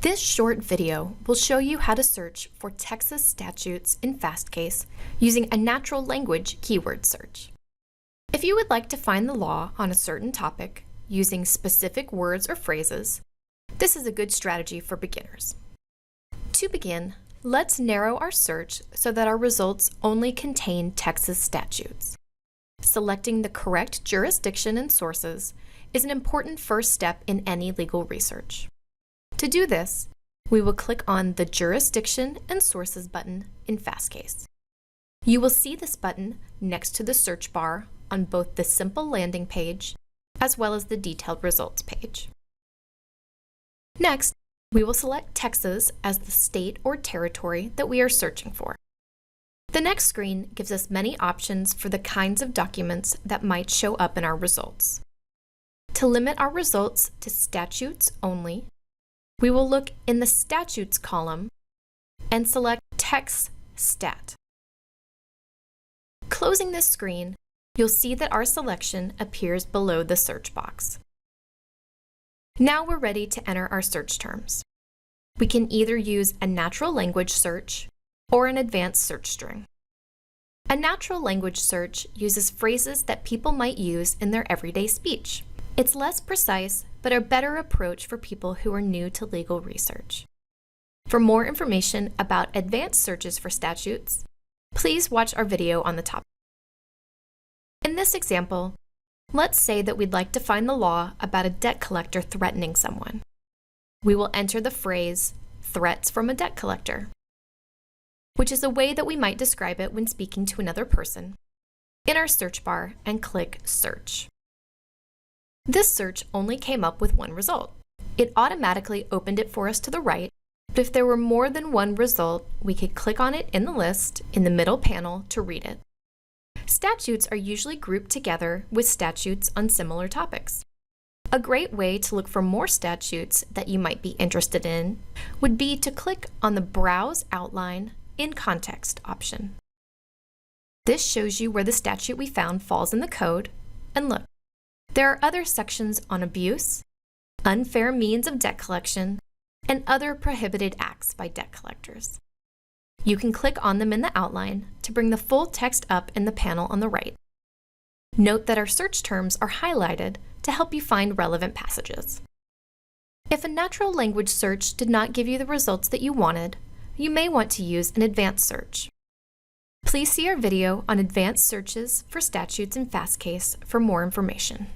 This short video will show you how to search for Texas statutes in Fastcase using a natural language keyword search. If you would like to find the law on a certain topic using specific words or phrases, this is a good strategy for beginners. To begin, let's narrow our search so that our results only contain Texas statutes. Selecting the correct jurisdiction and sources is an important first step in any legal research. To do this, we will click on the Jurisdiction and Sources button in Fastcase. You will see this button next to the search bar on both the simple landing page as well as the detailed results page. Next, we will select Texas as the state or territory that we are searching for. The next screen gives us many options for the kinds of documents that might show up in our results. To limit our results to statutes only, we will look in the Statutes column and select Text Stat. Closing this screen, you'll see that our selection appears below the search box. Now we're ready to enter our search terms. We can either use a natural language search or an advanced search string. A natural language search uses phrases that people might use in their everyday speech. It's less precise, but a better approach for people who are new to legal research. For more information about advanced searches for statutes, please watch our video on the topic. In this example, let's say that we'd like to find the law about a debt collector threatening someone. We will enter the phrase, "threats from a debt collector," which is a way that we might describe it when speaking to another person, in our search bar and click Search. This search only came up with one result. It automatically opened it for us to the right, but if there were more than one result, we could click on it in the list in the middle panel to read it. Statutes are usually grouped together with statutes on similar topics. A great way to look for more statutes that you might be interested in would be to click on the Browse Outline in Context option. This shows you where the statute we found falls in the code, and look, there are other sections on abuse, unfair means of debt collection, and other prohibited acts by debt collectors. You can click on them in the outline to bring the full text up in the panel on the right. Note that our search terms are highlighted to help you find relevant passages. If a natural language search did not give you the results that you wanted, you may want to use an advanced search. Please see our video on advanced searches for statutes in Fastcase for more information.